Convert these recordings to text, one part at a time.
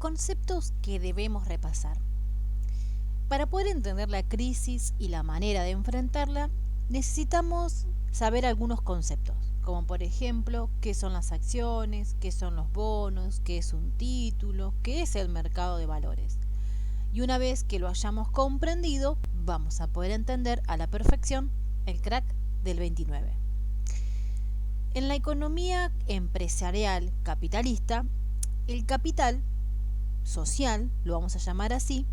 conceptos que debemos repasar. Para poder entender la crisis y la manera de enfrentarla, necesitamos saber algunos conceptos, como por ejemplo, qué son las acciones, qué son los bonos, qué es un título, qué es el mercado de valores. Y una vez que lo hayamos comprendido, vamos a poder entender a la perfección el crack del 29. En la economía empresarial capitalista, el capital social, lo vamos a llamar así,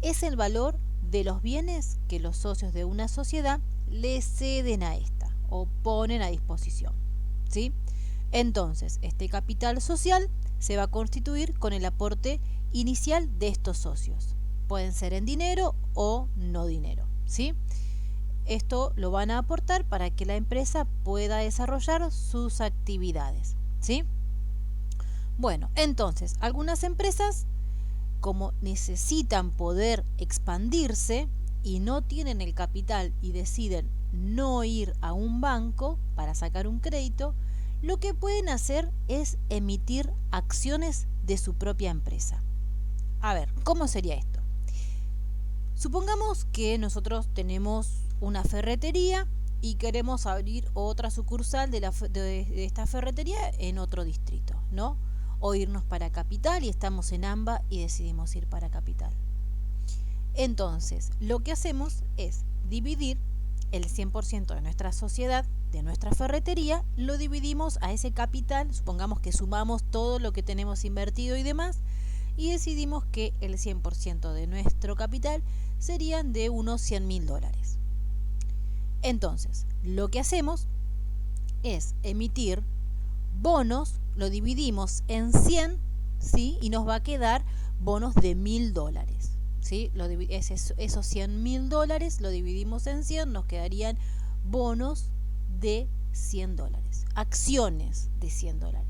es el valor de los bienes que los socios de una sociedad le ceden a esta o ponen a disposición, ¿sí? Entonces, este capital social se va a constituir con el aporte inicial de estos socios. Pueden ser en dinero o no dinero, ¿sí? Esto lo van a aportar para que la empresa pueda desarrollar sus actividades, ¿sí? Bueno, entonces, algunas empresas, como necesitan poder expandirse y no tienen el capital y deciden no ir a un banco para sacar un crédito, lo que pueden hacer es emitir acciones de su propia empresa. A ver, ¿cómo sería esto? Supongamos que nosotros tenemos una ferretería y queremos abrir otra sucursal de esta ferretería en otro distrito, ¿no? O irnos para Capital y estamos en AMBA y decidimos ir para Capital. Entonces, lo que hacemos es dividir el 100% de nuestra sociedad, de nuestra ferretería, lo dividimos a ese capital, supongamos que sumamos todo lo que tenemos invertido y demás, y decidimos que el 100% de nuestro capital serían de unos $100.000. Entonces, lo que hacemos es emitir bonos, lo dividimos en 100, ¿sí? Y nos va a quedar bonos de $1.000, ¿sí? Esos $100.000 lo dividimos en 100, nos quedarían bonos de $100, acciones de $100.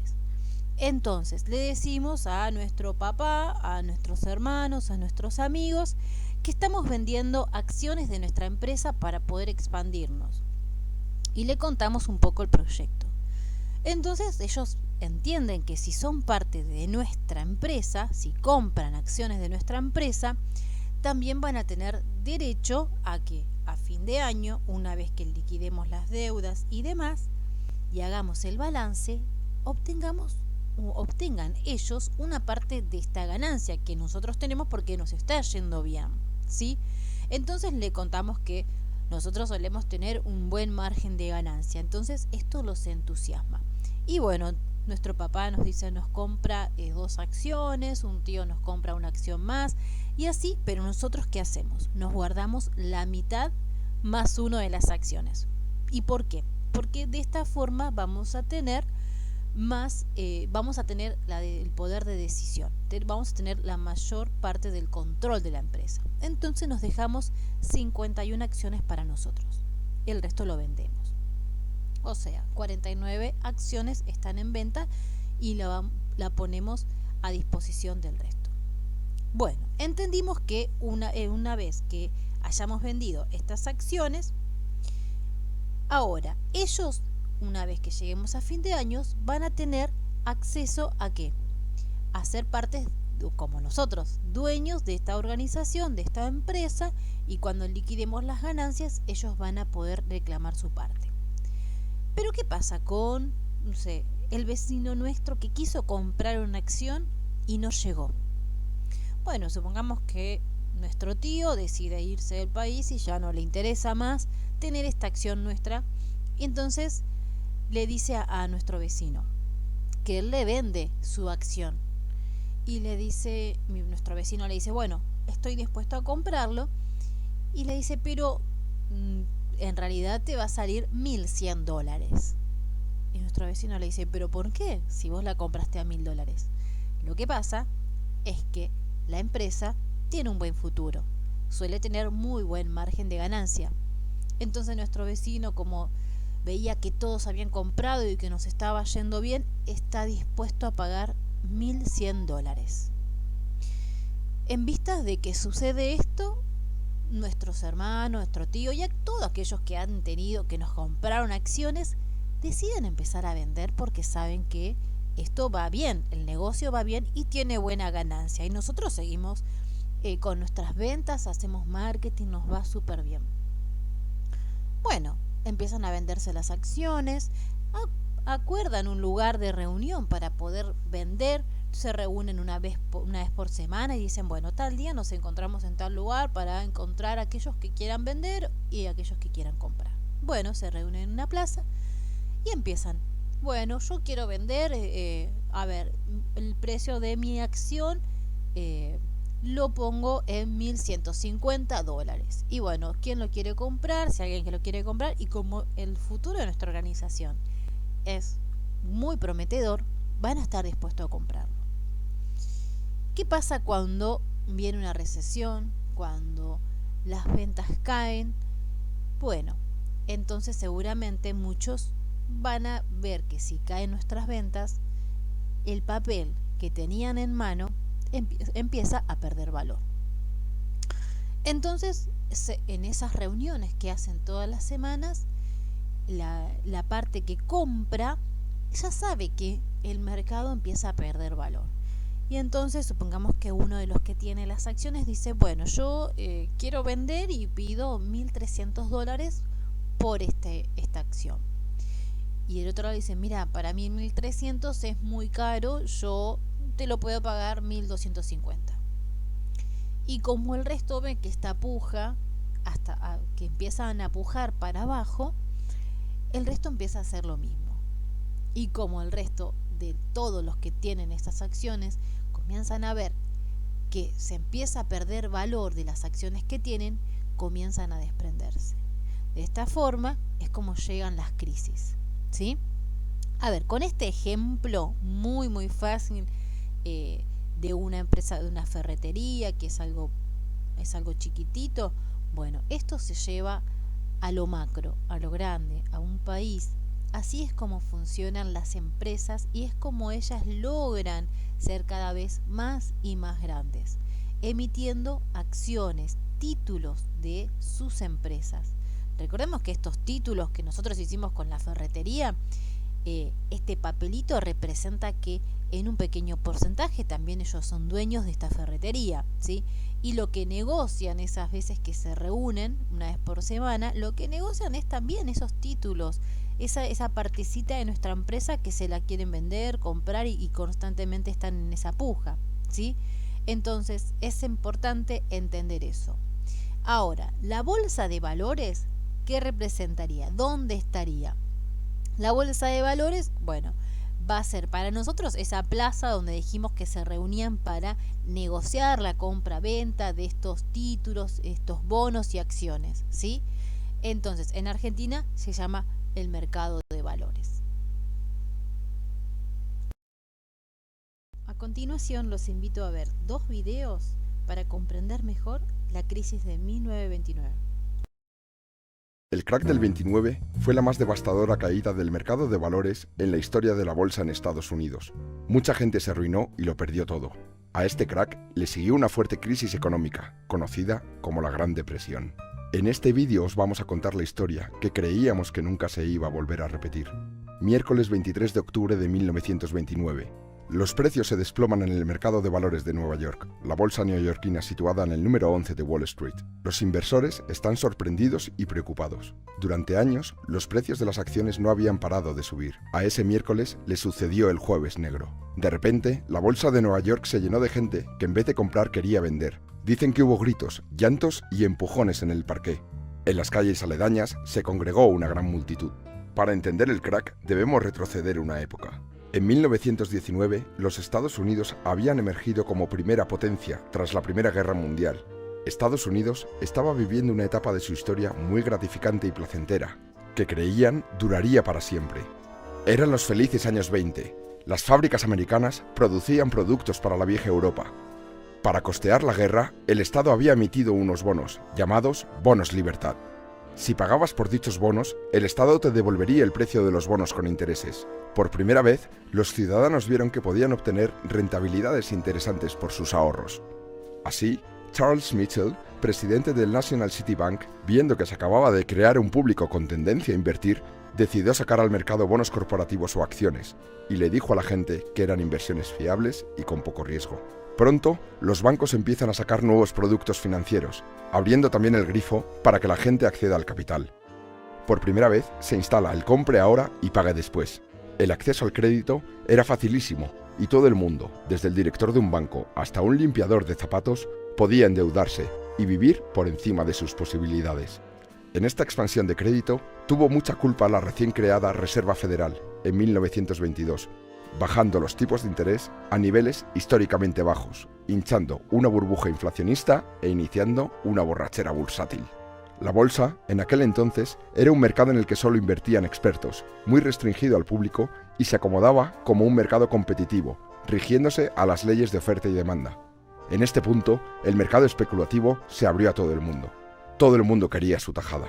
Entonces le decimos a nuestro papá, a nuestros hermanos, a nuestros amigos, que estamos vendiendo acciones de nuestra empresa para poder expandirnos. Y le contamos un poco el proyecto. Entonces ellos entienden que si son parte de nuestra empresa, si compran acciones de nuestra empresa, también van a tener derecho a que a fin de año, una vez que liquidemos las deudas y demás, y hagamos el balance, obtengan ellos una parte de esta ganancia que nosotros tenemos porque nos está yendo bien, ¿sí? Entonces le contamos que nosotros solemos tener un buen margen de ganancia, entonces esto los entusiasma. Y bueno, nuestro papá nos dice, nos compra 2 acciones, un tío nos compra una acción más, y así, pero nosotros ¿qué hacemos? Nos guardamos la mitad más 1 de las acciones. ¿Y por qué? Porque de esta forma vamos a tener el poder de decisión, vamos a tener la mayor parte del control de la empresa. Entonces nos dejamos 51 acciones para nosotros, el resto lo vendemos. O sea, 49 acciones están en venta y la ponemos a disposición del resto. Bueno, entendimos que una vez que hayamos vendido estas acciones, ahora ellos, una vez que lleguemos a fin de años, van a tener acceso a ¿qué? A ser parte, como nosotros, dueños de esta organización, de esta empresa, y cuando liquidemos las ganancias, ellos van a poder reclamar su parte. Pero ¿qué pasa con, no sé, el vecino nuestro que quiso comprar una acción y no llegó? Bueno, supongamos que nuestro tío decide irse del país y ya no le interesa más tener esta acción nuestra, y entonces le dice a nuestro vecino que él le vende su acción y nuestro vecino le dice, bueno, estoy dispuesto a comprarlo, y le dice, pero en realidad te va a salir $1.100. Y nuestro vecino le dice, pero ¿por qué? Si vos la compraste a $1.000. Lo que pasa es que la empresa tiene un buen futuro, suele tener muy buen margen de ganancia. Entonces nuestro vecino, como veía que todos habían comprado y que nos estaba yendo bien, está dispuesto a pagar $1.100. En vistas de que sucede esto, nuestros hermanos, nuestro tío y a todos aquellos que nos compraron acciones, deciden empezar a vender porque saben que esto va bien, el negocio va bien y tiene buena ganancia. Y nosotros seguimos con nuestras ventas, hacemos marketing, nos va súper bien. Bueno, empiezan a venderse las acciones, acuerdan un lugar de reunión para poder vender, se reúnen una vez por semana y dicen, bueno, tal día nos encontramos en tal lugar para encontrar a aquellos que quieran vender y a aquellos que quieran comprar. Bueno, se reúnen en una plaza y empiezan, bueno, yo quiero vender, a ver, el precio de mi acción lo pongo en $1.150. Y bueno, ¿quién lo quiere comprar? Si alguien que lo quiere comprar, y como el futuro de nuestra organización es muy prometedor, van a estar dispuestos a comprarlo. ¿Qué pasa cuando viene una recesión? Cuando las ventas caen. Bueno, entonces seguramente muchos van a ver que si caen nuestras ventas, el papel que tenían en mano empieza a perder valor. Entonces, en esas reuniones que hacen todas las semanas, la parte que compra ya sabe que el mercado empieza a perder valor. Y entonces supongamos que uno de los que tiene las acciones dice, bueno, yo quiero vender y pido $1.300 por esta acción. Y el otro lado dice, mira, para mí 1.300 es muy caro, yo te lo puedo pagar 1.250. Y como el resto ve que esta puja, hasta que empiezan a pujar para abajo, el resto empieza a hacer lo mismo. Y como el resto de todos los que tienen estas acciones comienzan a ver que se empieza a perder valor de las acciones que tienen, comienzan a desprenderse. De esta forma es como llegan las crisis, ¿sí? A ver, con este ejemplo muy fácil de una empresa, de una ferretería, que es algo chiquitito, bueno, esto se lleva a lo macro, a lo grande, a un país. Así es como funcionan las empresas y es como ellas logran ser cada vez más y más grandes, emitiendo acciones, títulos de sus empresas. Recordemos que estos títulos que nosotros hicimos con la ferretería, este papelito representa que en un pequeño porcentaje también ellos son dueños de esta ferretería, ¿sí? Y lo que negocian esas veces que se reúnen una vez por semana, lo que negocian es también esos títulos, esa partecita de nuestra empresa que se la quieren vender, comprar y constantemente están en esa puja, ¿sí? Entonces es importante entender eso. Ahora, la bolsa de valores, ¿qué representaría? ¿Dónde estaría? La bolsa de valores, bueno, va a ser para nosotros esa plaza donde dijimos que se reunían para negociar la compra-venta de estos títulos, estos bonos y acciones, ¿sí? Entonces, en Argentina se llama el mercado de valores. A continuación los invito a ver 2 videos para comprender mejor la crisis de 1929. El crack del 29 fue la más devastadora caída del mercado de valores en la historia de la bolsa en Estados Unidos. Mucha gente se arruinó y lo perdió todo. A este crack le siguió una fuerte crisis económica, conocida como la Gran Depresión. En este vídeo os vamos a contar la historia que creíamos que nunca se iba a volver a repetir. Miércoles 23 de octubre de 1929. Los precios se desploman en el mercado de valores de Nueva York, la bolsa neoyorquina situada en el número 11 de Wall Street. Los inversores están sorprendidos y preocupados. Durante años, los precios de las acciones no habían parado de subir. A ese miércoles le sucedió el Jueves Negro. De repente, la bolsa de Nueva York se llenó de gente que en vez de comprar quería vender. Dicen que hubo gritos, llantos y empujones en el parqué. En las calles aledañas se congregó una gran multitud. Para entender el crack, debemos retroceder una época. En 1919, los Estados Unidos habían emergido como primera potencia tras la Primera Guerra Mundial. Estados Unidos estaba viviendo una etapa de su historia muy gratificante y placentera, que creían duraría para siempre. Eran los felices años 20. Las fábricas americanas producían productos para la vieja Europa. Para costear la guerra, el Estado había emitido unos bonos, llamados bonos libertad. Si pagabas por dichos bonos, el Estado te devolvería el precio de los bonos con intereses. Por primera vez, los ciudadanos vieron que podían obtener rentabilidades interesantes por sus ahorros. Así, Charles Mitchell, presidente del National City Bank, viendo que se acababa de crear un público con tendencia a invertir, decidió sacar al mercado bonos corporativos o acciones, y le dijo a la gente que eran inversiones fiables y con poco riesgo. Pronto, los bancos empiezan a sacar nuevos productos financieros, abriendo también el grifo para que la gente acceda al capital. Por primera vez se instala el compre ahora y pague después. El acceso al crédito era facilísimo y todo el mundo, desde el director de un banco hasta un limpiador de zapatos, podía endeudarse y vivir por encima de sus posibilidades. En esta expansión de crédito tuvo mucha culpa la recién creada Reserva Federal en 1922, bajando los tipos de interés a niveles históricamente bajos, hinchando una burbuja inflacionista e iniciando una borrachera bursátil. La bolsa, en aquel entonces, era un mercado en el que solo invertían expertos, muy restringido al público y se acomodaba como un mercado competitivo, rigiéndose a las leyes de oferta y demanda. En este punto, el mercado especulativo se abrió a todo el mundo. Todo el mundo quería su tajada.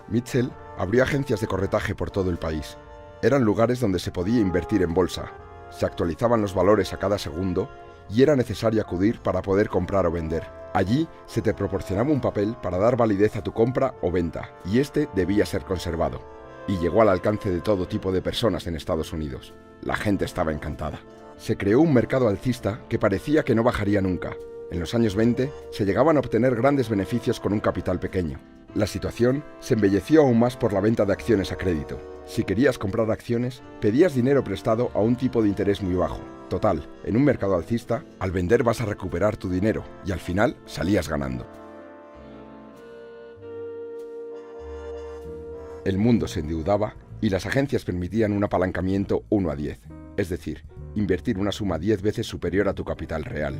Mitchell abrió agencias de corretaje por todo el país. Eran lugares donde se podía invertir en bolsa, se actualizaban los valores a cada segundo y era necesario acudir para poder comprar o vender. Allí se te proporcionaba un papel para dar validez a tu compra o venta, y este debía ser conservado. Y llegó al alcance de todo tipo de personas en Estados Unidos. La gente estaba encantada. Se creó un mercado alcista que parecía que no bajaría nunca. En los años 20 se llegaban a obtener grandes beneficios con un capital pequeño. La situación se embelleció aún más por la venta de acciones a crédito. Si querías comprar acciones, pedías dinero prestado a un tipo de interés muy bajo. Total, en un mercado alcista, al vender vas a recuperar tu dinero y al final salías ganando. El mundo se endeudaba y las agencias permitían un apalancamiento 1:10, es decir, invertir una suma 10 veces superior a tu capital real.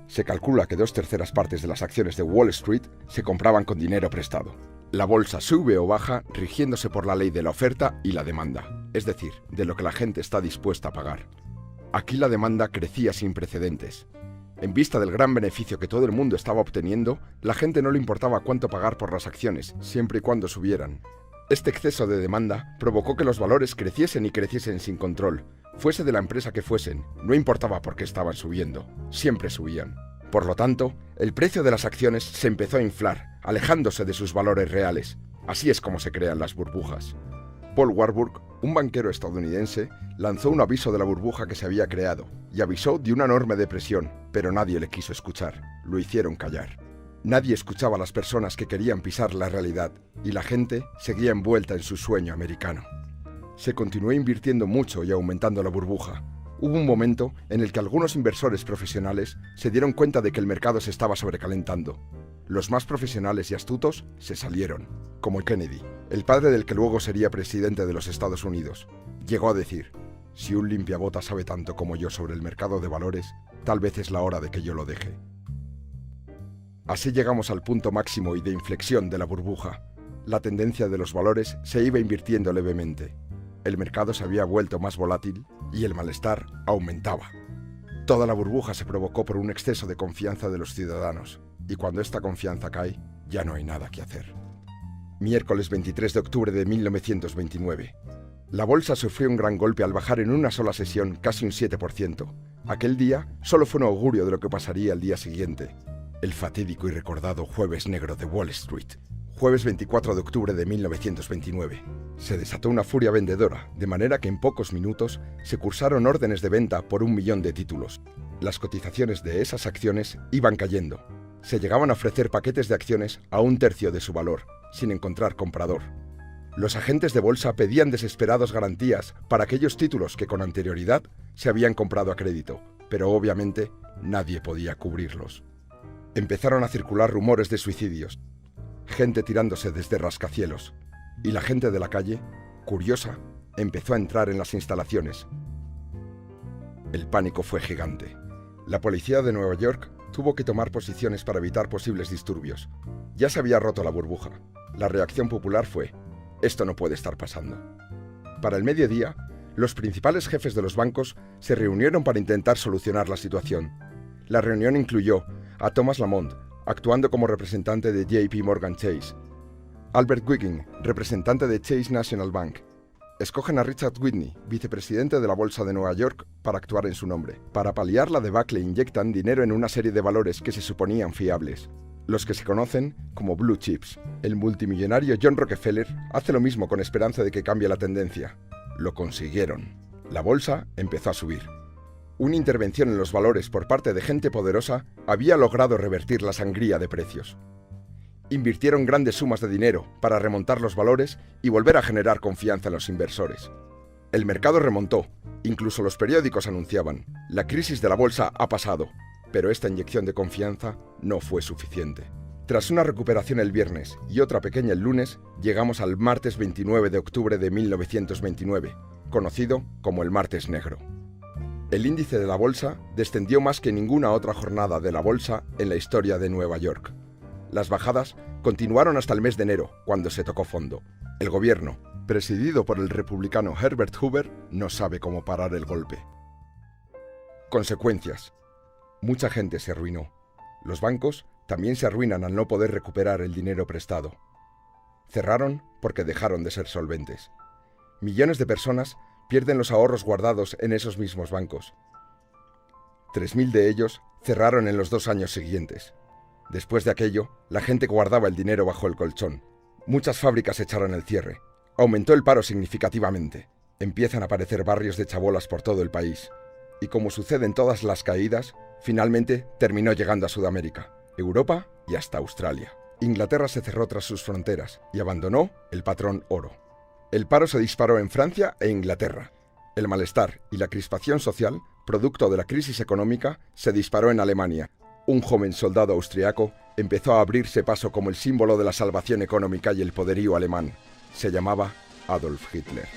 Se calcula que 2/3 partes de las acciones de Wall Street se compraban con dinero prestado. La bolsa sube o baja rigiéndose por la ley de la oferta y la demanda, es decir, de lo que la gente está dispuesta a pagar. Aquí la demanda crecía sin precedentes. En vista del gran beneficio que todo el mundo estaba obteniendo, la gente no le importaba cuánto pagar por las acciones, siempre y cuando subieran. Este exceso de demanda provocó que los valores creciesen y creciesen sin control. Fuese de la empresa que fuesen, no importaba por qué estaban subiendo, siempre subían. Por lo tanto, el precio de las acciones se empezó a inflar, alejándose de sus valores reales. Así es como se crean las burbujas. Paul Warburg, un banquero estadounidense, lanzó un aviso de la burbuja que se había creado y avisó de una enorme depresión, pero nadie le quiso escuchar, lo hicieron callar. Nadie escuchaba a las personas que querían pisar la realidad y la gente seguía envuelta en su sueño americano. Se continuó invirtiendo mucho y aumentando la burbuja. Hubo un momento en el que algunos inversores profesionales se dieron cuenta de que el mercado se estaba sobrecalentando. Los más profesionales y astutos se salieron, como Kennedy, el padre del que luego sería presidente de los Estados Unidos. Llegó a decir: si un limpiabotas sabe tanto como yo sobre el mercado de valores, tal vez es la hora de que yo lo deje. Así llegamos al punto máximo y de inflexión de la burbuja. La tendencia de los valores se iba invirtiendo levemente. El mercado se había vuelto más volátil y el malestar aumentaba. Toda la burbuja se provocó por un exceso de confianza de los ciudadanos, y cuando esta confianza cae, ya no hay nada que hacer. Miércoles 23 de octubre de 1929. La bolsa sufrió un gran golpe al bajar en una sola sesión casi un 7%. Aquel día solo fue un augurio de lo que pasaría al día siguiente. El fatídico y recordado Jueves Negro de Wall Street. Jueves 24 de octubre de 1929. Se desató una furia vendedora, de manera que en pocos minutos se cursaron órdenes de venta por 1 millón de títulos. Las cotizaciones de esas acciones iban cayendo. Se llegaban a ofrecer paquetes de acciones a 1/3 de su valor, sin encontrar comprador. Los agentes de bolsa pedían desesperados garantías para aquellos títulos que con anterioridad se habían comprado a crédito, pero obviamente nadie podía cubrirlos. Empezaron a circular rumores de suicidios, gente tirándose desde rascacielos, y la gente de la calle, curiosa, empezó a entrar en las instalaciones. El pánico fue gigante. La policía de Nueva York tuvo que tomar posiciones para evitar posibles disturbios. Ya se había roto la burbuja. La reacción popular fue: esto no puede estar pasando. Para el mediodía, los principales jefes de los bancos se reunieron para intentar solucionar la situación. La reunión incluyó a Thomas Lamont, actuando como representante de JP Morgan Chase, Albert Wiggin, representante de Chase National Bank, escogen a Richard Whitney, vicepresidente de la Bolsa de Nueva York, para actuar en su nombre. Para paliar la debacle inyectan dinero en una serie de valores que se suponían fiables, los que se conocen como blue chips. El multimillonario John Rockefeller hace lo mismo con esperanza de que cambie la tendencia. Lo consiguieron. La bolsa empezó a subir. Una intervención en los valores por parte de gente poderosa había logrado revertir la sangría de precios. Invirtieron grandes sumas de dinero para remontar los valores y volver a generar confianza en los inversores. El mercado remontó, incluso los periódicos anunciaban: la crisis de la bolsa ha pasado, pero esta inyección de confianza no fue suficiente. Tras una recuperación el viernes y otra pequeña el lunes, llegamos al martes 29 de octubre de 1929, conocido como el Martes Negro. El índice de la bolsa descendió más que ninguna otra jornada de la bolsa en la historia de Nueva York. Las bajadas continuaron hasta el mes de enero, cuando se tocó fondo. El gobierno, presidido por el republicano Herbert Hoover, no sabe cómo parar el golpe. Consecuencias. Mucha gente se arruinó. Los bancos también se arruinan al no poder recuperar el dinero prestado. Cerraron porque dejaron de ser solventes. Millones de personas pierden los ahorros guardados en esos mismos bancos. 3.000 de ellos cerraron en los 2 años siguientes. Después de aquello, la gente guardaba el dinero bajo el colchón. Muchas fábricas echaron el cierre. Aumentó el paro significativamente. Empiezan a aparecer barrios de chabolas por todo el país. Y como sucede en todas las caídas, finalmente terminó llegando a Sudamérica, Europa y hasta Australia. Inglaterra se cerró tras sus fronteras y abandonó el patrón oro. El paro se disparó en Francia e Inglaterra. El malestar y la crispación social, producto de la crisis económica, se disparó en Alemania. Un joven soldado austriaco empezó a abrirse paso como el símbolo de la salvación económica y el poderío alemán. Se llamaba Adolf Hitler.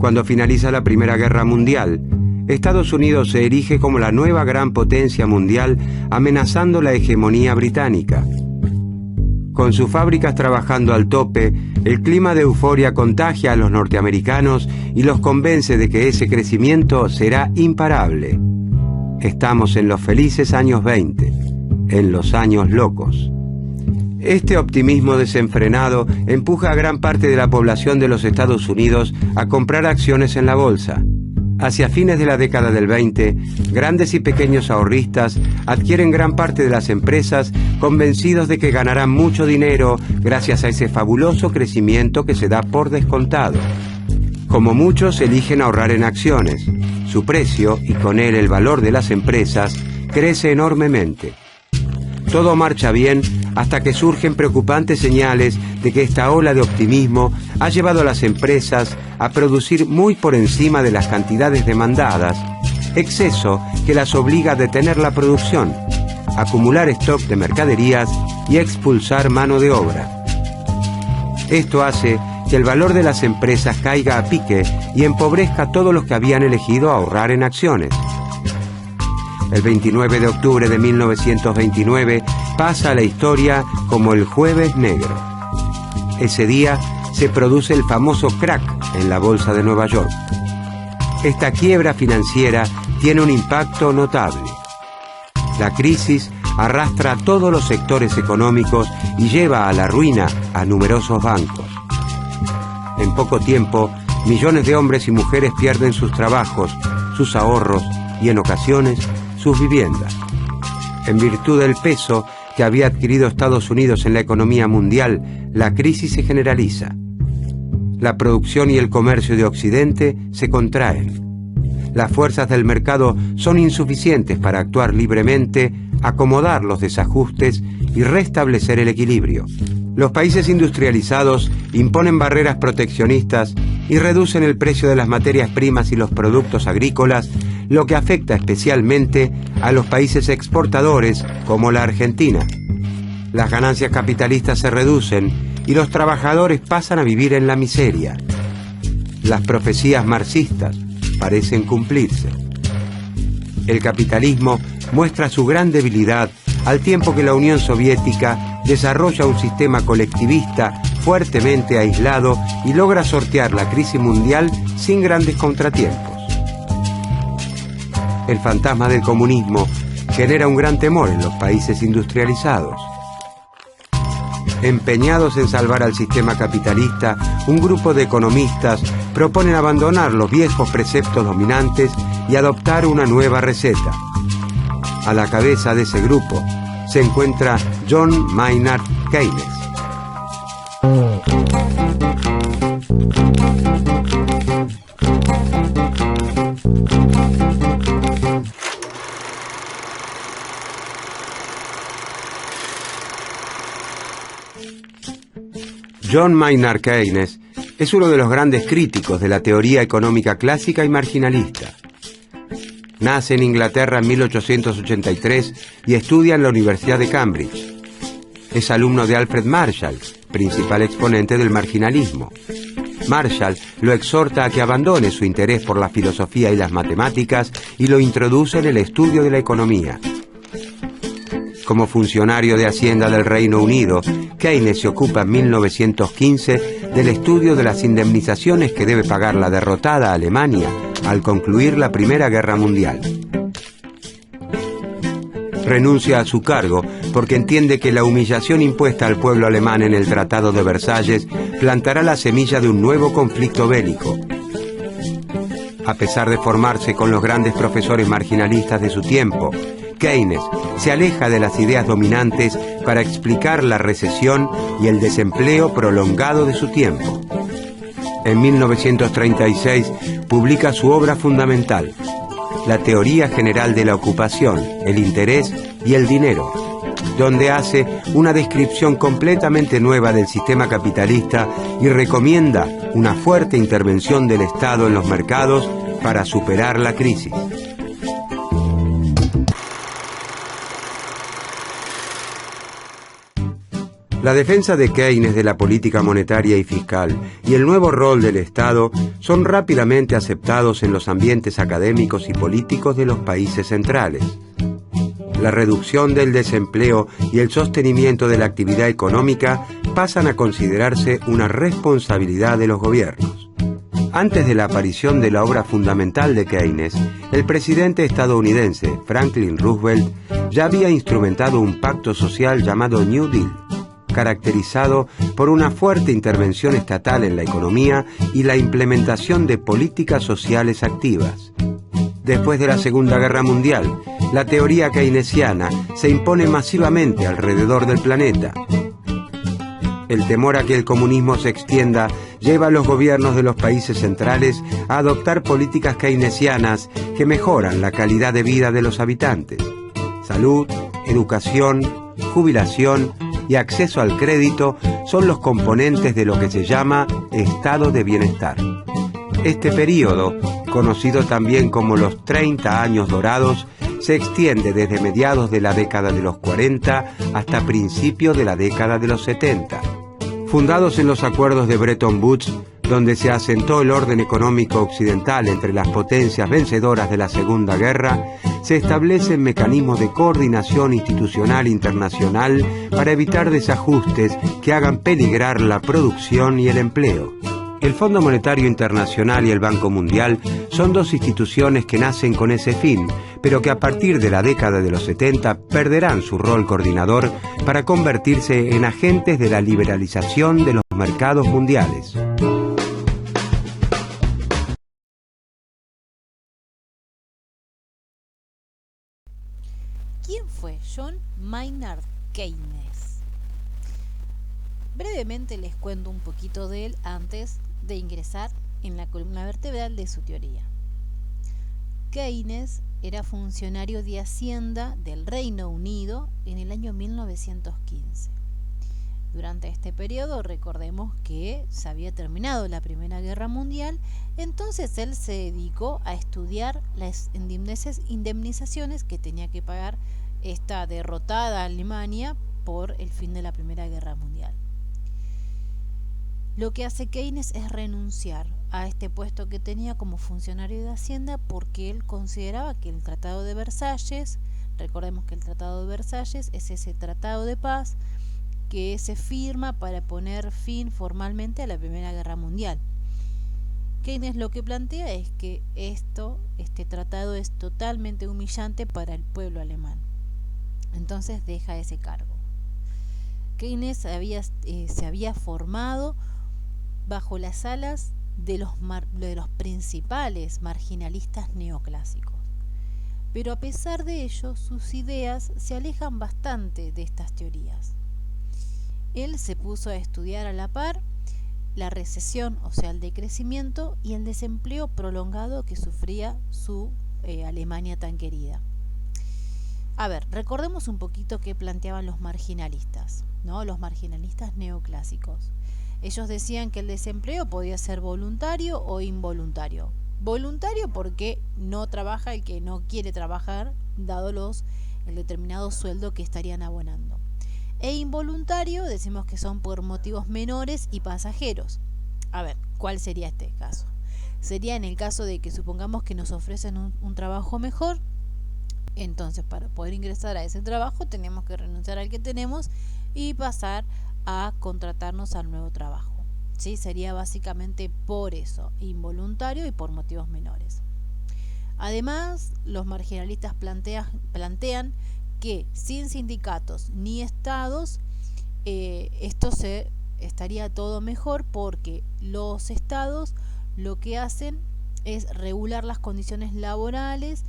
Cuando finaliza la Primera Guerra Mundial, Estados Unidos se erige como la nueva gran potencia mundial, amenazando la hegemonía británica. Con sus fábricas trabajando al tope, el clima de euforia contagia a los norteamericanos y los convence de que ese crecimiento será imparable. Estamos en los felices años 20, en los años locos. Este optimismo desenfrenado empuja a gran parte de la población de los Estados Unidos a comprar acciones en la bolsa. Hacia fines de la década del 20, grandes y pequeños ahorristas adquieren gran parte de las empresas convencidos de que ganarán mucho dinero gracias a ese fabuloso crecimiento que se da por descontado. Como muchos eligen ahorrar en acciones, su precio y con él el valor de las empresas crece enormemente. Todo marcha bien hasta que surgen preocupantes señales de que esta ola de optimismo ha llevado a las empresas a producir muy por encima de las cantidades demandadas, exceso que las obliga a detener la producción, acumular stock de mercaderías y expulsar mano de obra. Esto hace que el valor de las empresas caiga a pique y empobrezca a todos los que habían elegido ahorrar en acciones. El 29 de octubre de 1929 pasa a la historia como el Jueves Negro. Ese día se produce el famoso crack en la Bolsa de Nueva York. Esta quiebra financiera tiene un impacto notable. La crisis arrastra a todos los sectores económicos y lleva a la ruina a numerosos bancos. En poco tiempo, millones de hombres y mujeres pierden sus trabajos, sus ahorros y, en ocasiones, sus viviendas. En virtud del peso que había adquirido Estados Unidos en la economía mundial, la crisis se generaliza. La producción y el comercio de Occidente se contraen. Las fuerzas del mercado son insuficientes para actuar libremente, acomodar los desajustes y restablecer el equilibrio. Los países industrializados imponen barreras proteccionistas y reducen el precio de las materias primas y los productos agrícolas, lo que afecta especialmente a los países exportadores como la Argentina. Las ganancias capitalistas se reducen y los trabajadores pasan a vivir en la miseria. Las profecías marxistas parecen cumplirse. El capitalismo muestra su gran debilidad al tiempo que la Unión Soviética desarrolla un sistema colectivista fuertemente aislado y logra sortear la crisis mundial sin grandes contratiempos. El fantasma del comunismo genera un gran temor en los países industrializados. Empeñados en salvar al sistema capitalista, un grupo de economistas proponen abandonar los viejos preceptos dominantes y adoptar una nueva receta. A la cabeza de ese grupo se encuentra John Maynard Keynes. John Maynard Keynes es uno de los grandes críticos de la teoría económica clásica y marginalista. Nace en Inglaterra en 1883 y estudia en la Universidad de Cambridge. Es alumno de Alfred Marshall, principal exponente del marginalismo. Marshall lo exhorta a que abandone su interés por la filosofía y las matemáticas y lo introduce en el estudio de la economía. Como funcionario de Hacienda del Reino Unido, Keynes se ocupa en 1915 del estudio de las indemnizaciones que debe pagar la derrotada Alemania al concluir la Primera Guerra Mundial. Renuncia a su cargo porque entiende que la humillación impuesta al pueblo alemán en el Tratado de Versalles plantará la semilla de un nuevo conflicto bélico. A pesar de formarse con los grandes profesores marginalistas de su tiempo, Keynes se aleja de las ideas dominantes para explicar la recesión y el desempleo prolongado de su tiempo. En 1936 publica su obra fundamental, La teoría general de la ocupación, el interés y el dinero, donde hace una descripción completamente nueva del sistema capitalista y recomienda una fuerte intervención del Estado en los mercados para superar la crisis. La defensa de Keynes de la política monetaria y fiscal y el nuevo rol del Estado son rápidamente aceptados en los ambientes académicos y políticos de los países centrales. La reducción del desempleo y el sostenimiento de la actividad económica pasan a considerarse una responsabilidad de los gobiernos. Antes de la aparición de la obra fundamental de Keynes, el presidente estadounidense Franklin Roosevelt ya había instrumentado un pacto social llamado New Deal, caracterizado por una fuerte intervención estatal en la economía y la implementación de políticas sociales activas. Después de la Segunda Guerra Mundial, la teoría keynesiana se impone masivamente alrededor del planeta. El temor a que el comunismo se extienda lleva a los gobiernos de los países centrales a adoptar políticas keynesianas que mejoran la calidad de vida de los habitantes. Salud, educación, jubilación y acceso al crédito son los componentes de lo que se llama estado de bienestar. Este período, conocido también como los 30 años dorados, se extiende desde mediados de la década de los 40 hasta principios de la década de los 70. Fundados en los acuerdos de Bretton Woods, donde se asentó el orden económico occidental entre las potencias vencedoras de la Segunda Guerra, se establecen mecanismos de coordinación institucional internacional para evitar desajustes que hagan peligrar la producción y el empleo. El Fondo Monetario Internacional y el Banco Mundial son dos instituciones que nacen con ese fin, pero que a partir de la década de los 70 perderán su rol coordinador para convertirse en agentes de la liberalización de los mercados mundiales. ¿Quién fue John Maynard Keynes? Brevemente les cuento un poquito de él antes de ingresar en la columna vertebral de su teoría. Keynes era funcionario de Hacienda del Reino Unido en el año 1915. Durante este periodo, recordemos que se había terminado la Primera Guerra Mundial, entonces él se dedicó a estudiar las indemnizaciones que tenía que pagar esta derrotada Alemania por el fin de la Primera Guerra Mundial. Lo que hace Keynes es renunciar a este puesto que tenía como funcionario de Hacienda porque él consideraba que el Tratado de Versalles, recordemos que el Tratado de Versalles es ese tratado de paz que se firma para poner fin formalmente a la Primera Guerra Mundial. Keynes lo que plantea es que este tratado es totalmente humillante para el pueblo alemán. Entonces deja ese cargo. Keynes se había formado bajo las alas de los principales marginalistas neoclásicos. Pero a pesar de ello, sus ideas se alejan bastante de estas teorías. Él se puso a estudiar a la par la recesión, o sea, el decrecimiento y el desempleo prolongado que sufría su Alemania tan querida. A ver, recordemos un poquito qué planteaban los marginalistas, ¿no? Los marginalistas neoclásicos. Ellos decían que el desempleo podía ser voluntario o involuntario. Voluntario porque no trabaja el que no quiere trabajar, dado el determinado sueldo que estarían abonando. E involuntario decimos que son por motivos menores y pasajeros. A ver, ¿cuál sería este caso? Sería en el caso de que supongamos que nos ofrecen un trabajo mejor. Entonces, para poder ingresar a ese trabajo tenemos que renunciar al que tenemos y pasar a contratarnos al nuevo trabajo. ¿Sí? Sería básicamente por eso, involuntario y por motivos menores. Además, los marginalistas plantean que sin sindicatos ni estados estaría todo mejor porque los estados lo que hacen es regular las condiciones laborales.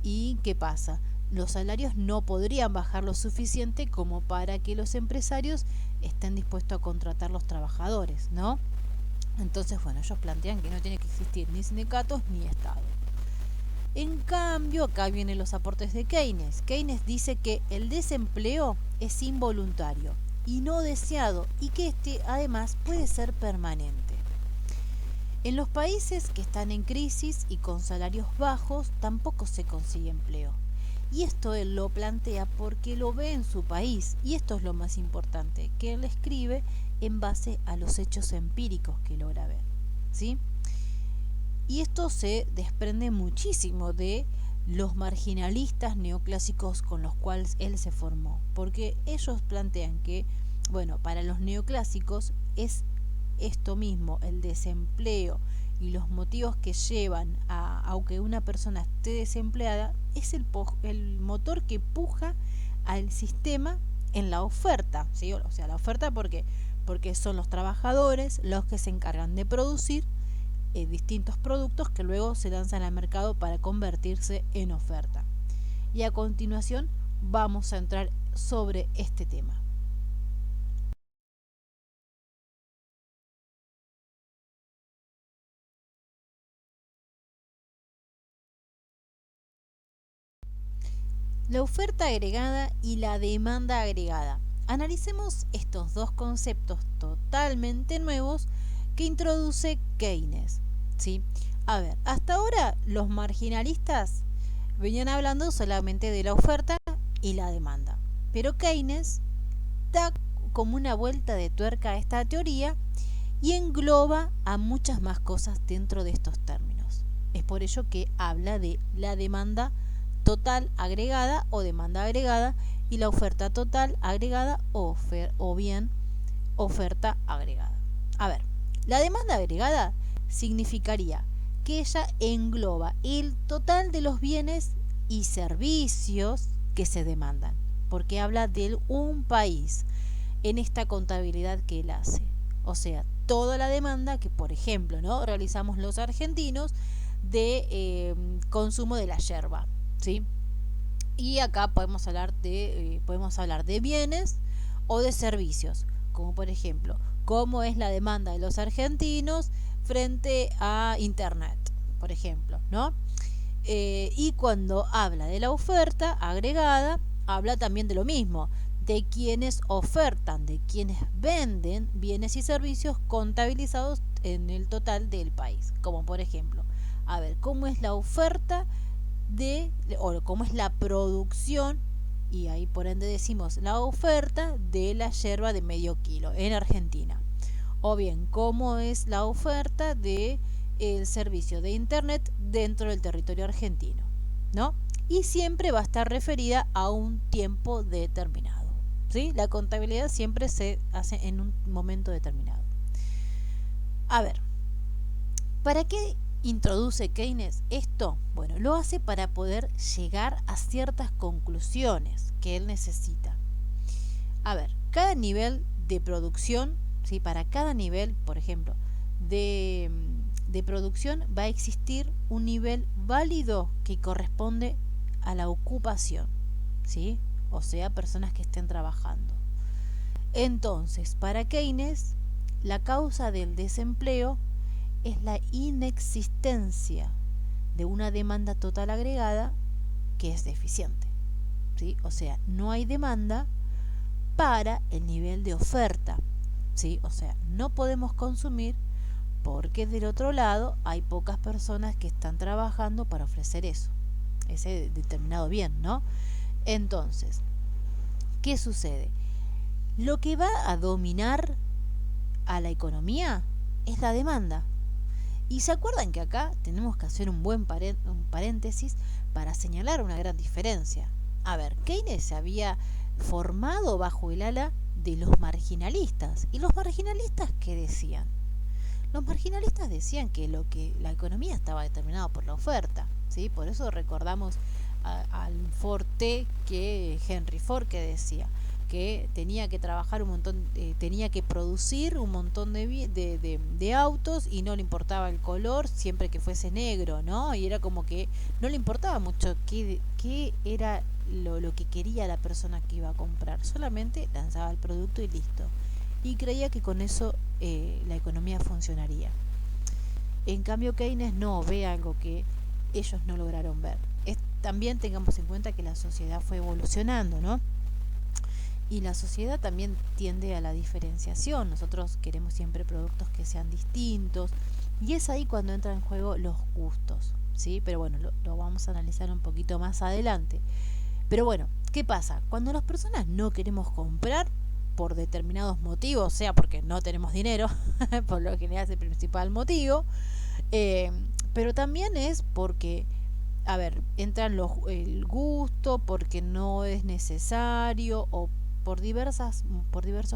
¿Y qué pasa? Los salarios no podrían bajar lo suficiente como para que los empresarios estén dispuestos a contratar los trabajadores, ¿no? Entonces, bueno, ellos plantean que no tiene que existir ni sindicatos ni Estado. En cambio, acá vienen los aportes de Keynes. Keynes dice que el desempleo es involuntario y no deseado y que este además puede ser permanente. En los países que están en crisis y con salarios bajos tampoco se consigue empleo. Y esto él lo plantea porque lo ve en su país, y esto es lo más importante, que él escribe en base a los hechos empíricos que logra ver, ¿sí? Y esto se desprende muchísimo de los marginalistas neoclásicos con los cuales él se formó, porque ellos plantean que, bueno, para los neoclásicos es esto mismo, el desempleo y los motivos que llevan a que una persona esté desempleada, es el motor que puja al sistema en la oferta, ¿sí? O sea, la oferta porque son los trabajadores los que se encargan de producir distintos productos que luego se lanzan al mercado para convertirse en oferta. Y a continuación vamos a entrar sobre este tema. La oferta agregada y la demanda agregada. Analicemos estos dos conceptos totalmente nuevos que introduce Keynes, ¿sí? A ver, hasta ahora los marginalistas venían hablando solamente de la oferta y la demanda, pero Keynes da como una vuelta de tuerca a esta teoría y engloba a muchas más cosas dentro de estos términos. Es por ello que habla de la demanda total agregada o demanda agregada y la oferta total agregada o bien oferta agregada. A ver, la demanda agregada significaría que ella engloba el total de los bienes y servicios que se demandan, porque habla de un país en esta contabilidad que él hace. O sea, toda la demanda que, por ejemplo, ¿no?, realizamos los argentinos de consumo de la yerba, ¿sí? Y acá podemos hablar de bienes o de servicios, como por ejemplo, cómo es la demanda de los argentinos frente a Internet, por ejemplo, ¿no? Y cuando habla de la oferta agregada, habla también de lo mismo, de quienes ofertan, de quienes venden bienes y servicios contabilizados en el total del país, como por ejemplo, a ver, cómo es la oferta o cómo es la producción y ahí por ende decimos la oferta de la yerba de medio kilo en Argentina. O bien, cómo es la oferta de el servicio de internet dentro del territorio argentino, ¿no? Y siempre va a estar referida a un tiempo determinado, ¿sí? La contabilidad siempre se hace en un momento determinado. A ver, ¿para qué introduce Keynes esto? Bueno, lo hace para poder llegar a ciertas conclusiones que él necesita. A ver, cada nivel de producción, ¿sí? Para cada nivel, por ejemplo, de producción va a existir un nivel válido que corresponde a la ocupación, ¿sí? O sea, personas que estén trabajando. Entonces, para Keynes, la causa del desempleo es la inexistencia de una demanda total agregada que es deficiente, ¿sí? O sea, no hay demanda para el nivel de oferta, ¿sí? O sea, no podemos consumir porque del otro lado hay pocas personas que están trabajando para ofrecer eso, ese determinado bien, ¿no? Entonces, ¿qué sucede? Lo que va a dominar a la economía es la demanda. Y se acuerdan que acá tenemos que hacer un paréntesis para señalar una gran diferencia. A ver, Keynes se había formado bajo el ala de los marginalistas. ¿Y los marginalistas qué decían? Los marginalistas decían que la economía estaba determinada por la oferta, ¿sí? Por eso recordamos al Forte, que Henry Ford, que decía que tenía que trabajar un montón, tenía que producir un montón de autos y no le importaba el color siempre que fuese negro, ¿no? Y era como que no le importaba mucho qué era lo que quería la persona que iba a comprar, solamente lanzaba el producto y listo. Y creía que con eso la economía funcionaría. En cambio, Keynes no ve algo que ellos no lograron ver. También tengamos en cuenta que la sociedad fue evolucionando, ¿no? Y la sociedad también tiende a la diferenciación. Nosotros queremos siempre productos que sean distintos. Y es ahí cuando entran en juego los gustos, ¿sí? Pero bueno, lo vamos a analizar un poquito más adelante. Pero bueno, ¿qué pasa? Cuando las personas no queremos comprar por determinados motivos, sea porque no tenemos dinero, por lo general es el principal motivo, pero también es porque, a ver, entran el gusto, porque no es necesario o por diversos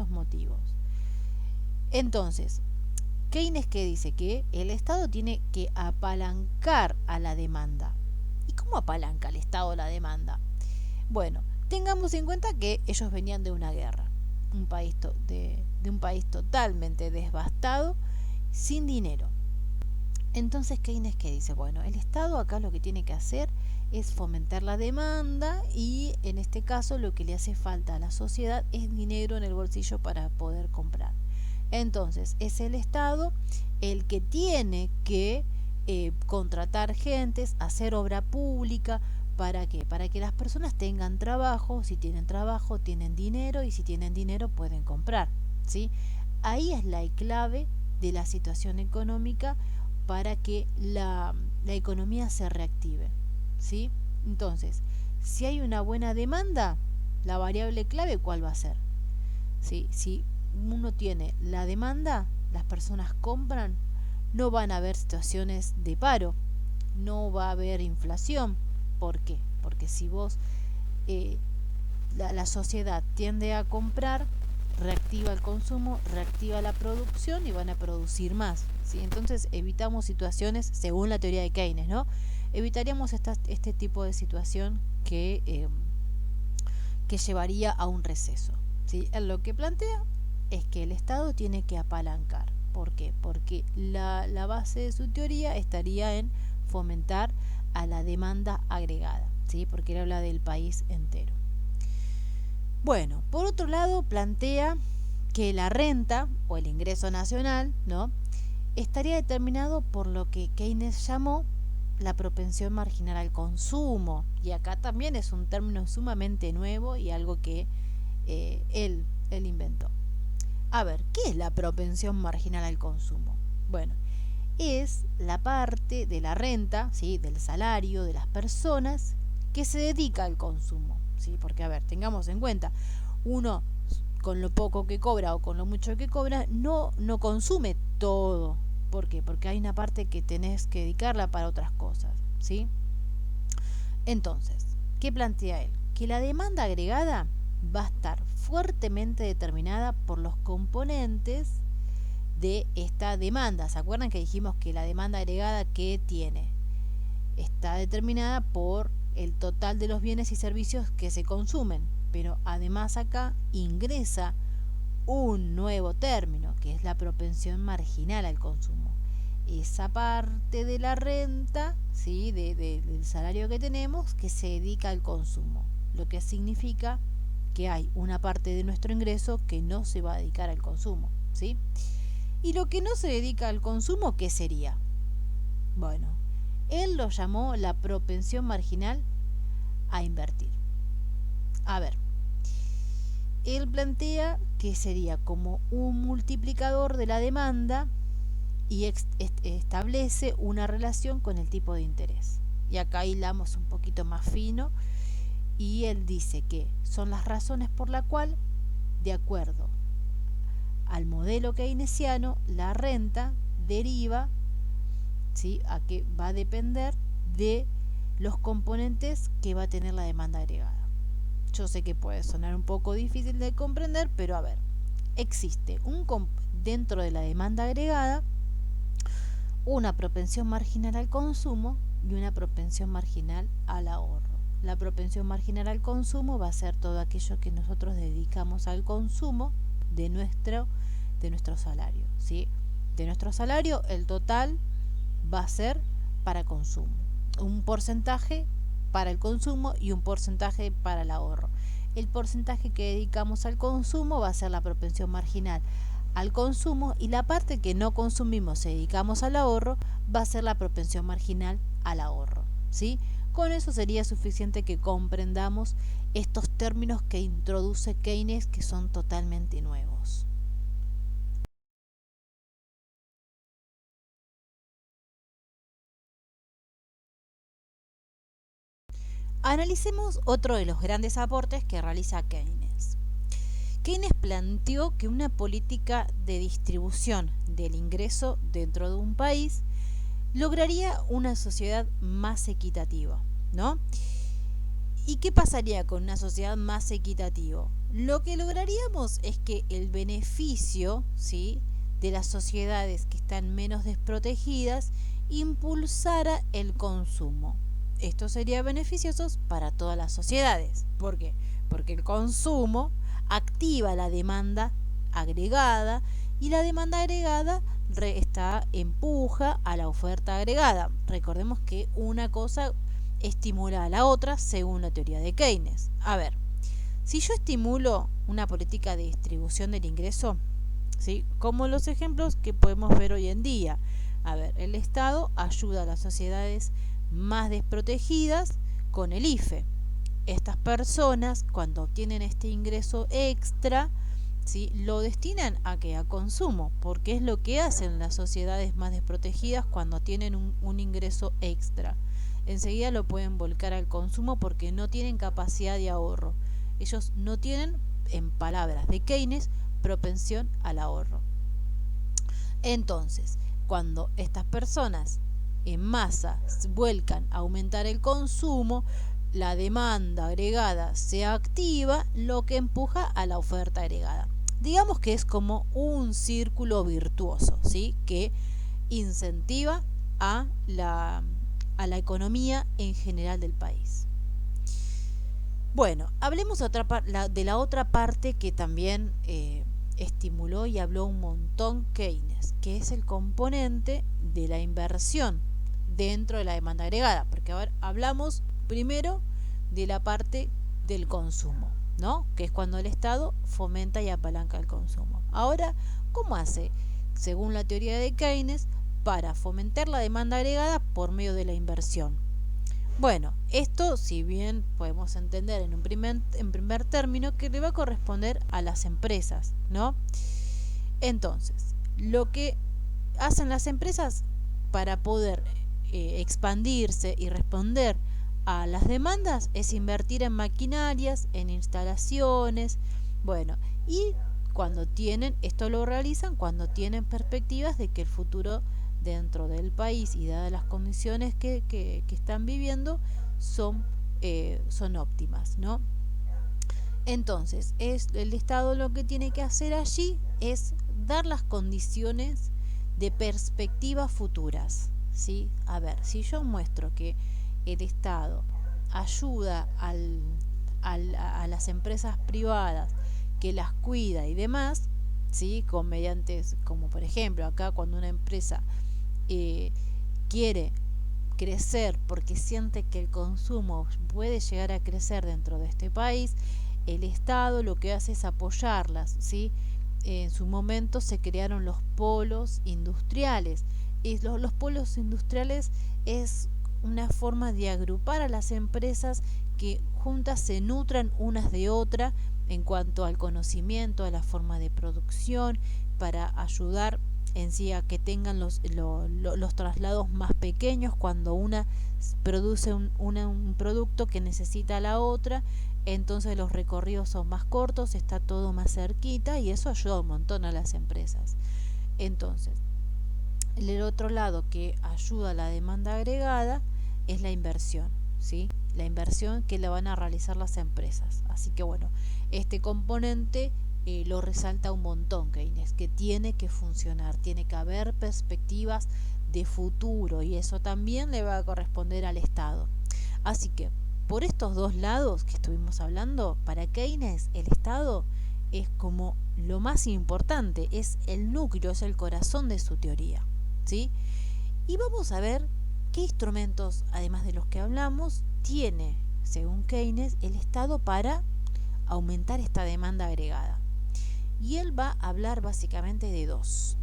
motivos. Entonces, Keynes, ¿qué dice? Que el Estado tiene que apalancar a la demanda. ¿Y cómo apalanca el Estado la demanda? Bueno, tengamos en cuenta que ellos venían de una guerra, de un país totalmente devastado, sin dinero. Entonces Keynes, ¿qué dice? Bueno, el Estado acá lo que tiene que hacer es fomentar la demanda y en este caso lo que le hace falta a la sociedad es dinero en el bolsillo para poder comprar. Entonces es el Estado el que tiene que contratar gentes, hacer obra pública. ¿Para qué? Para que las personas tengan trabajo. Si tienen trabajo, tienen dinero, y si tienen dinero pueden comprar, ¿sí? Ahí es la clave de la situación económica para que la economía se reactive, ¿sí? Entonces, si hay una buena demanda, la variable clave, ¿cuál va a ser? ¿Sí? Si uno tiene la demanda, las personas compran, no van a haber situaciones de paro, no va a haber inflación. ¿Por qué? Porque si vos, la sociedad tiende a comprar, reactiva el consumo, reactiva la producción y van a producir más, ¿sí? Entonces evitamos situaciones, según la teoría de Keynes, ¿no? Evitaríamos este tipo de situación que llevaría a un receso, ¿sí? Él lo que plantea es que el Estado tiene que apalancar. ¿Por qué? Porque la base de su teoría estaría en fomentar a la demanda agregada, ¿sí? Porque él habla del país entero. Bueno, por otro lado plantea que la renta o el ingreso nacional, ¿no?, estaría determinado por lo que Keynes llamó la propensión marginal al consumo, y acá también es un término sumamente nuevo y algo que él inventó. A ver, ¿qué es la propensión marginal al consumo? Bueno, es la parte de la renta, ¿sí?, del salario de las personas que se dedica al consumo, ¿sí? Porque, a ver, tengamos en cuenta, uno con lo poco que cobra o con lo mucho que cobra, no consume todo. ¿Por qué? Porque hay una parte que tenés que dedicarla para otras cosas, ¿sí? Entonces, ¿qué plantea él? Que la demanda agregada va a estar fuertemente determinada por los componentes de esta demanda. ¿Se acuerdan que dijimos que la demanda agregada que tiene? Está determinada por el total de los bienes y servicios que se consumen, pero además acá ingresa un nuevo término, que es la propensión marginal al consumo. Esa parte de la renta, ¿sí? Del salario que tenemos, que se dedica al consumo, lo que significa que hay una parte de nuestro ingreso que no se va a dedicar al consumo, ¿sí? Y lo que no se dedica al consumo, ¿qué sería? Bueno, él lo llamó la propensión marginal a invertir. A ver, él plantea que sería como un multiplicador de la demanda y establece una relación con el tipo de interés. Y acá hilamos un poquito más fino y él dice que son las razones por la cual, de acuerdo al modelo keynesiano, la renta deriva, ¿sí?, a que va a depender de los componentes que va a tener la demanda agregada. Yo sé que puede sonar un poco difícil de comprender, pero a ver, existe dentro de la demanda agregada una propensión marginal al consumo y una propensión marginal al ahorro. La propensión marginal al consumo va a ser todo aquello que nosotros dedicamos al consumo de nuestro salario, ¿sí? De nuestro salario, el total va a ser para consumo. Un porcentaje para el consumo y un porcentaje para el ahorro. El porcentaje que dedicamos al consumo va a ser la propensión marginal al consumo, y la parte que no consumimos y dedicamos al ahorro va a ser la propensión marginal al ahorro, ¿sí? Con eso sería suficiente que comprendamos estos términos que introduce Keynes, que son totalmente nuevos. Analicemos otro de los grandes aportes que realiza Keynes. Keynes planteó que una política de distribución del ingreso dentro de un país lograría una sociedad más equitativa, ¿no? ¿Y qué pasaría con una sociedad más equitativa? Lo que lograríamos es que el beneficio, ¿sí?, de las sociedades que están menos desprotegidas impulsara el consumo. Esto sería beneficioso para todas las sociedades. ¿Por qué? Porque el consumo activa la demanda agregada y la demanda agregada empuja a la oferta agregada. Recordemos que una cosa estimula a la otra según la teoría de Keynes. A ver, si yo estimulo una política de distribución del ingreso, ¿sí?, como los ejemplos que podemos ver hoy en día. A ver, el Estado ayuda a las sociedades más desprotegidas con el IFE. Estas personas, cuando obtienen este ingreso extra, ¿sí?, lo destinan a consumo, porque es lo que hacen las sociedades más desprotegidas cuando tienen un ingreso extra. Enseguida lo pueden volcar al consumo porque no tienen capacidad de ahorro. Ellos no tienen, en palabras de Keynes, propensión al ahorro. Entonces, cuando estas personas en masa vuelcan a aumentar el consumo, la demanda agregada se activa, lo que empuja a la oferta agregada. Digamos que es como un círculo virtuoso, ¿sí?, que incentiva a la economía en general del país. Bueno, hablemos de la otra parte que también estimuló y habló un montón Keynes, que es el componente de la inversión dentro de la demanda agregada, porque ahora hablamos primero de la parte del consumo, ¿no?, que es cuando el Estado fomenta y apalanca el consumo. Ahora, ¿cómo hace, según la teoría de Keynes, para fomentar la demanda agregada por medio de la inversión? Bueno, esto, si bien podemos entender en primer término, que le va a corresponder a las empresas, ¿no? Entonces, lo que hacen las empresas para poder expandirse y responder a las demandas es invertir en maquinarias, en instalaciones, bueno, y cuando tienen, esto lo realizan cuando tienen perspectivas de que el futuro dentro del país y dadas las condiciones que están viviendo son óptimas, ¿no? Entonces, el Estado lo que tiene que hacer allí es dar las condiciones de perspectivas futuras, ¿sí? A ver, si yo muestro que el Estado ayuda a las empresas privadas, que las cuida y demás, ¿sí? Con mediantes, como por ejemplo acá cuando una empresa quiere crecer porque siente que el consumo puede llegar a crecer dentro de este país, el Estado lo que hace es apoyarlas, ¿sí? En su momento se crearon los polos industriales. Y los polos industriales es una forma de agrupar a las empresas que juntas se nutran unas de otras en cuanto al conocimiento, a la forma de producción, para ayudar en sí a que tengan los traslados más pequeños cuando una produce un producto que necesita la otra, entonces los recorridos son más cortos, está todo más cerquita y eso ayuda un montón a las empresas. Entonces, el otro lado que ayuda a la demanda agregada es la inversión, ¿sí? La inversión que la van a realizar las empresas. Así que bueno, este componente lo resalta un montón Keynes, que tiene que funcionar, tiene que haber perspectivas de futuro y eso también le va a corresponder al Estado. Así que por estos dos lados que estuvimos hablando, para Keynes el Estado es como lo más importante, es el núcleo, es el corazón de su teoría, ¿sí? Y vamos a ver qué instrumentos, además de los que hablamos, tiene, según Keynes, el Estado para aumentar esta demanda agregada. Y él va a hablar básicamente de dos.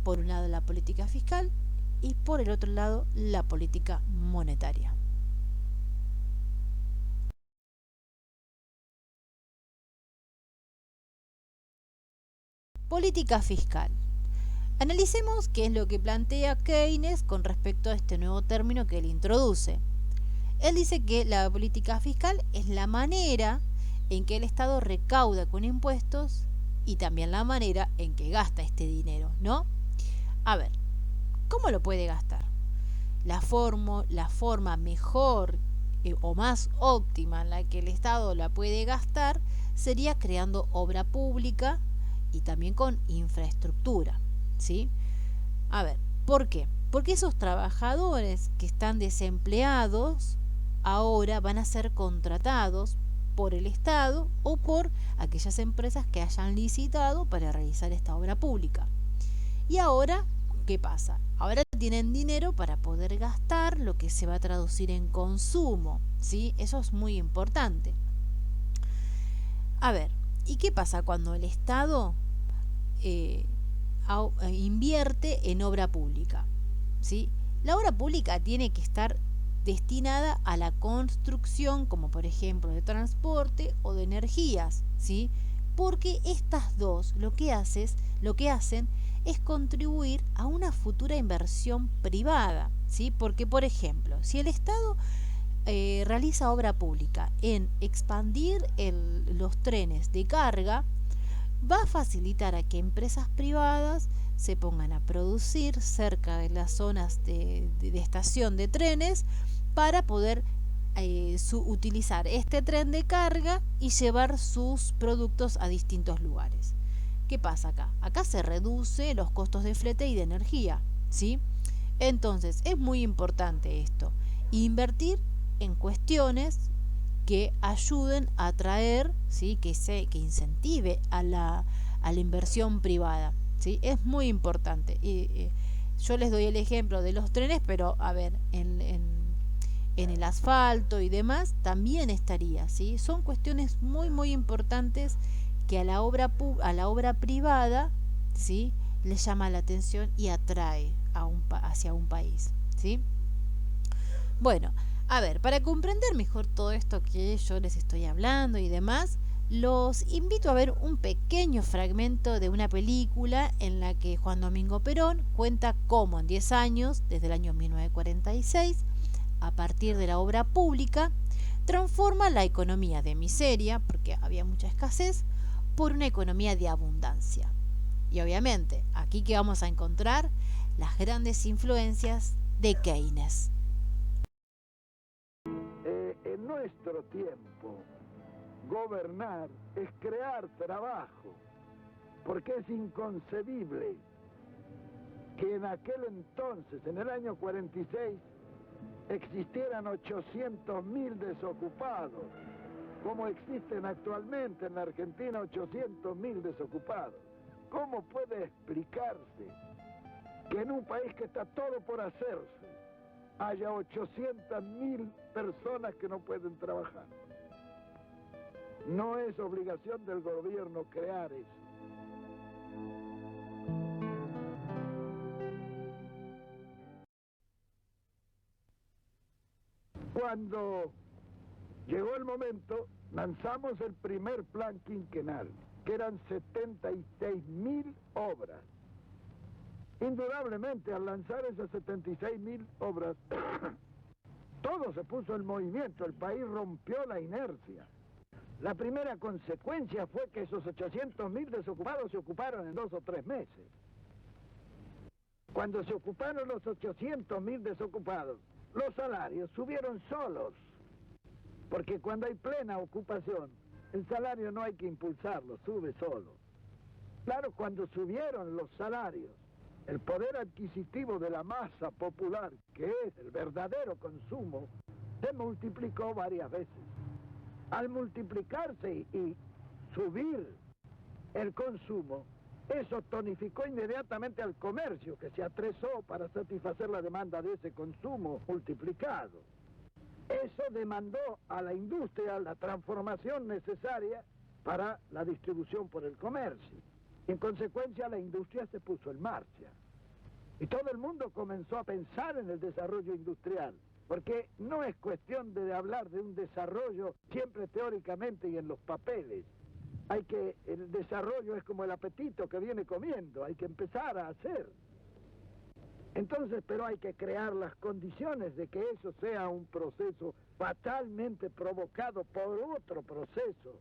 Por un lado la política fiscal y por el otro lado la política monetaria. Política fiscal. Analicemos qué es lo que plantea Keynes con respecto a este nuevo término que él introduce. Él dice que la política fiscal es la manera en que el Estado recauda con impuestos y también la manera en que gasta este dinero, ¿no? A ver, ¿cómo lo puede gastar? La forma mejor o más óptima en la que el Estado la puede gastar sería creando obra pública y también con infraestructura, ¿sí? A ver, ¿por qué? Porque esos trabajadores que están desempleados ahora van a ser contratados por el Estado o por aquellas empresas que hayan licitado para realizar esta obra pública. Y ahora, ¿qué pasa? Ahora tienen dinero para poder gastar, lo que se va a traducir en consumo, ¿sí? Eso es muy importante. A ver, ¿y qué pasa cuando el Estado invierte en obra pública? ¿Sí? La obra pública tiene que estar destinada a la construcción, como por ejemplo de transporte o de energías, ¿sí? Porque estas dos lo que hacen es contribuir a una futura inversión privada, ¿sí? Porque por ejemplo, si el Estado realiza obra pública en expandir los trenes de carga, va a facilitar a que empresas privadas se pongan a producir cerca de las zonas de estación de trenes para poder utilizar este tren de carga y llevar sus productos a distintos lugares. ¿Qué pasa acá? Acá se reduce los costos de flete y de energía, ¿sí? Entonces, es muy importante esto, invertir en cuestiones que ayuden a atraer, ¿sí? que incentive a la inversión privada, ¿sí? Es muy importante. Yo les doy el ejemplo de los trenes, pero a ver, en el asfalto y demás también estaría, ¿sí? Son cuestiones muy muy importantes que a la obra privada, ¿sí? le llama la atención y atrae hacia un país, ¿sí? Bueno, a ver, para comprender mejor todo esto que yo les estoy hablando y demás, los invito a ver un pequeño fragmento de una película en la que Juan Domingo Perón cuenta cómo en 10 años, desde el año 1946, a partir de la obra pública, transforma la economía de miseria, porque había mucha escasez, por una economía de abundancia. Y obviamente, aquí que vamos a encontrar las grandes influencias de Keynes. En nuestro tiempo, gobernar es crear trabajo, porque es inconcebible que en aquel entonces, en el año 46, existieran 800.000 desocupados, como existen actualmente en la Argentina 800.000 desocupados. ¿Cómo puede explicarse que en un país que está todo por hacerse haya 800.000 personas que no pueden trabajar? No es obligación del gobierno crear eso. Cuando llegó el momento, lanzamos el primer plan quinquenal, que eran 76.000 obras. Indudablemente, al lanzar esas 76.000 obras, todo se puso en movimiento, el país rompió la inercia. La primera consecuencia fue que esos 800.000 desocupados se ocuparon en 2 o 3 meses. Cuando se ocuparon los 800.000 desocupados, los salarios subieron solos, porque cuando hay plena ocupación, el salario no hay que impulsarlo, sube solo. Claro, cuando subieron los salarios, el poder adquisitivo de la masa popular, que es el verdadero consumo, se multiplicó varias veces. Al multiplicarse y subir el consumo, eso tonificó inmediatamente al comercio, que se atresó para satisfacer la demanda de ese consumo multiplicado. Eso demandó a la industria la transformación necesaria para la distribución por el comercio. En consecuencia, la industria se puso en marcha. Y todo el mundo comenzó a pensar en el desarrollo industrial, porque no es cuestión de hablar de un desarrollo siempre teóricamente y en los papeles. El desarrollo es como el apetito que viene comiendo, hay que empezar a hacer. Entonces, pero hay que crear las condiciones de que eso sea un proceso fatalmente provocado por otro proceso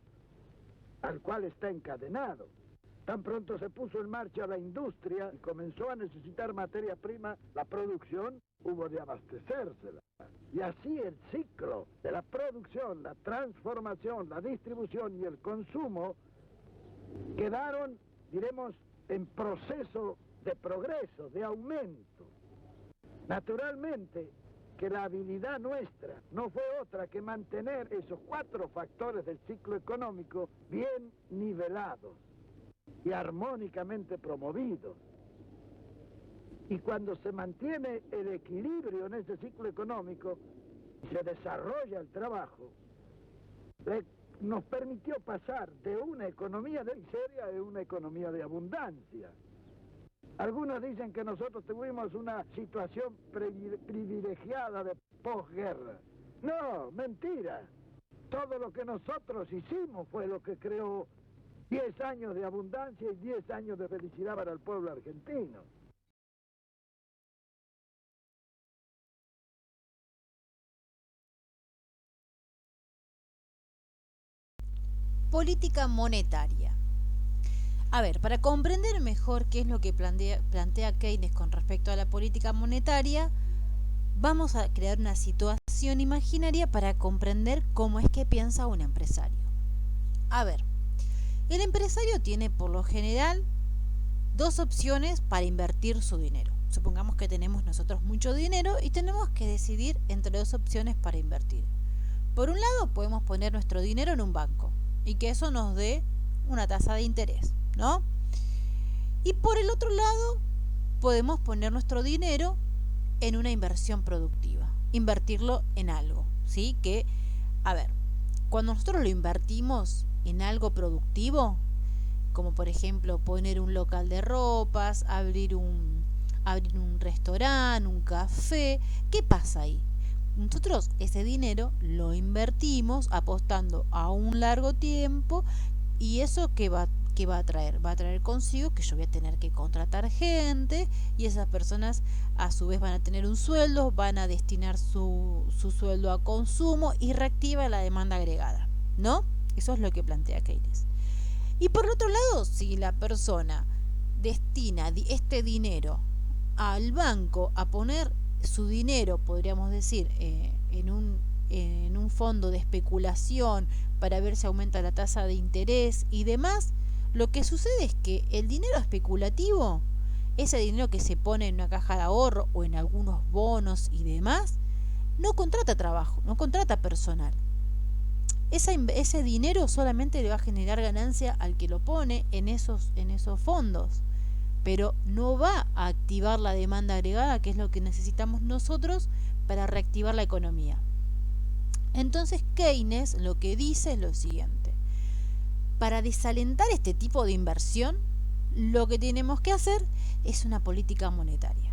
al cual está encadenado. Tan pronto se puso en marcha la industria y comenzó a necesitar materia prima, la producción hubo de abastecérsela. Y así el ciclo de la producción, la transformación, la distribución y el consumo quedaron, diremos, en proceso de progreso, de aumento. Naturalmente que la habilidad nuestra no fue otra que mantener esos 4 factores del ciclo económico bien nivelados y armónicamente promovidos. Y cuando se mantiene el equilibrio en ese ciclo económico y se desarrolla el trabajo, nos permitió pasar de una economía de miseria a una economía de abundancia. Algunos dicen que nosotros tuvimos una situación privilegiada de posguerra. No, mentira. Todo lo que nosotros hicimos fue lo que creó 10 años de abundancia y 10 años de felicidad para el pueblo argentino. Política monetaria. A ver, para comprender mejor qué es lo que plantea Keynes con respecto a la política monetaria, vamos a crear una situación imaginaria para comprender cómo es que piensa un empresario. A ver, el empresario tiene por lo general 2 opciones para invertir su dinero. Supongamos que tenemos nosotros mucho dinero y tenemos que decidir entre 2 opciones para invertir. Por un lado, podemos poner nuestro dinero en un banco y que eso nos dé una tasa de interés, ¿no? Y por el otro lado, podemos poner nuestro dinero en una inversión productiva, invertirlo en algo, ¿sí? Que, a ver, cuando nosotros lo invertimos en algo productivo, como por ejemplo poner un local de ropas, abrir un restaurante, un café, ¿qué pasa ahí? Nosotros ese dinero lo invertimos apostando a un largo tiempo y eso ¿qué va ¿qué va a traer? Va a traer consigo que yo voy a tener que contratar gente y esas personas a su vez van a tener un sueldo, van a destinar su sueldo a consumo y reactiva la demanda agregada, ¿no? Eso es lo que plantea Keynes. Y por otro lado, si la persona destina este dinero al banco a poner su dinero, podríamos decir, en un fondo de especulación para ver si aumenta la tasa de interés y demás, lo que sucede es que el dinero especulativo, ese dinero que se pone en una caja de ahorro o en algunos bonos y demás, no contrata trabajo, no contrata personal. Ese dinero solamente le va a generar ganancia al que lo pone en esos fondos, pero no va a activar la demanda agregada, que es lo que necesitamos nosotros para reactivar la economía. Entonces Keynes lo que dice es lo siguiente: para desalentar este tipo de inversión, lo que tenemos que hacer es una política monetaria.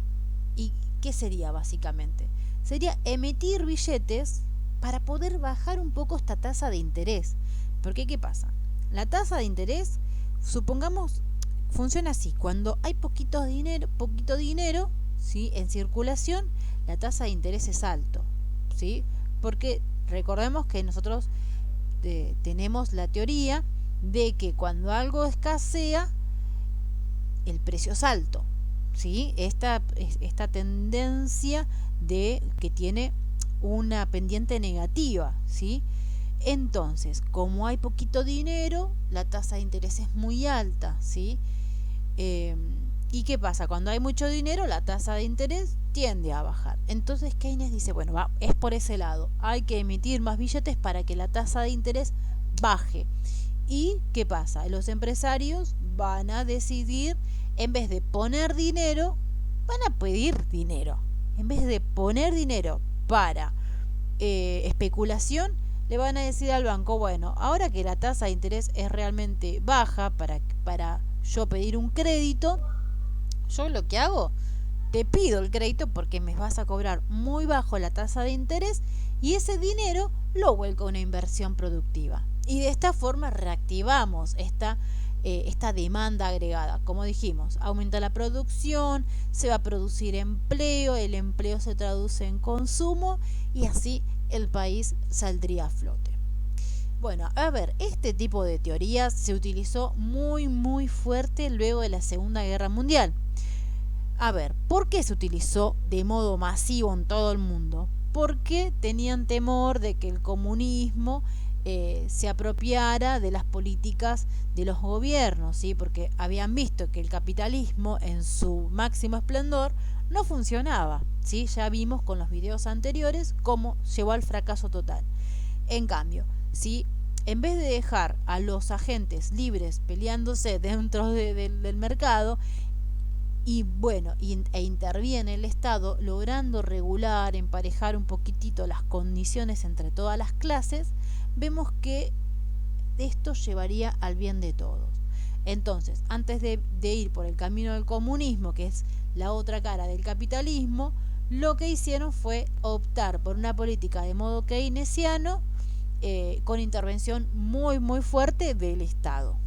¿Y qué sería básicamente? Sería emitir billetes para poder bajar un poco esta tasa de interés. Porque ¿qué pasa? La tasa de interés, supongamos, funciona así: cuando hay poquito dinero, ¿sí?, en circulación, la tasa de interés es alto, ¿sí? Porque recordemos que nosotros tenemos la teoría de que cuando algo escasea, el precio es alto, ¿sí? Esta tendencia de que tiene una pendiente negativa, ¿sí? Entonces, como hay poquito dinero, la tasa de interés es muy alta, ¿sí? ¿Y qué pasa? Cuando hay mucho dinero, la tasa de interés tiende a bajar. Entonces Keynes dice, bueno, es por ese lado. Hay que emitir más billetes para que la tasa de interés baje. ¿Y qué pasa? Los empresarios van a decidir, en vez de poner dinero, van a pedir dinero. En vez de poner dinero para especulación, le van a decir al banco, bueno, ahora que la tasa de interés es realmente baja para yo pedir un crédito, yo lo que hago, te pido el crédito porque me vas a cobrar muy bajo la tasa de interés y ese dinero lo vuelco a una inversión productiva. Y de esta forma reactivamos esta demanda agregada. Como dijimos, aumenta la producción, se va a producir empleo, el empleo se traduce en consumo y así el país saldría a flote. Bueno, a ver, este tipo de teorías se utilizó muy fuerte luego de la Segunda Guerra Mundial. A ver, ¿por qué se utilizó de modo masivo en todo el mundo? Porque tenían temor de que el comunismo se apropiara de las políticas de los gobiernos, ¿sí? Porque habían visto que el capitalismo en su máximo esplendor no funcionaba, ¿sí? Ya vimos con los videos anteriores cómo llevó al fracaso total. En cambio, ¿sí?, en vez de dejar a los agentes libres peleándose dentro del mercado, e interviene el Estado logrando regular, emparejar un poquitito las condiciones entre todas las clases, vemos que esto llevaría al bien de todos. Entonces, antes de ir por el camino del comunismo, que es la otra cara del capitalismo, lo que hicieron fue optar por una política de modo keynesiano, con intervención muy fuerte del Estado.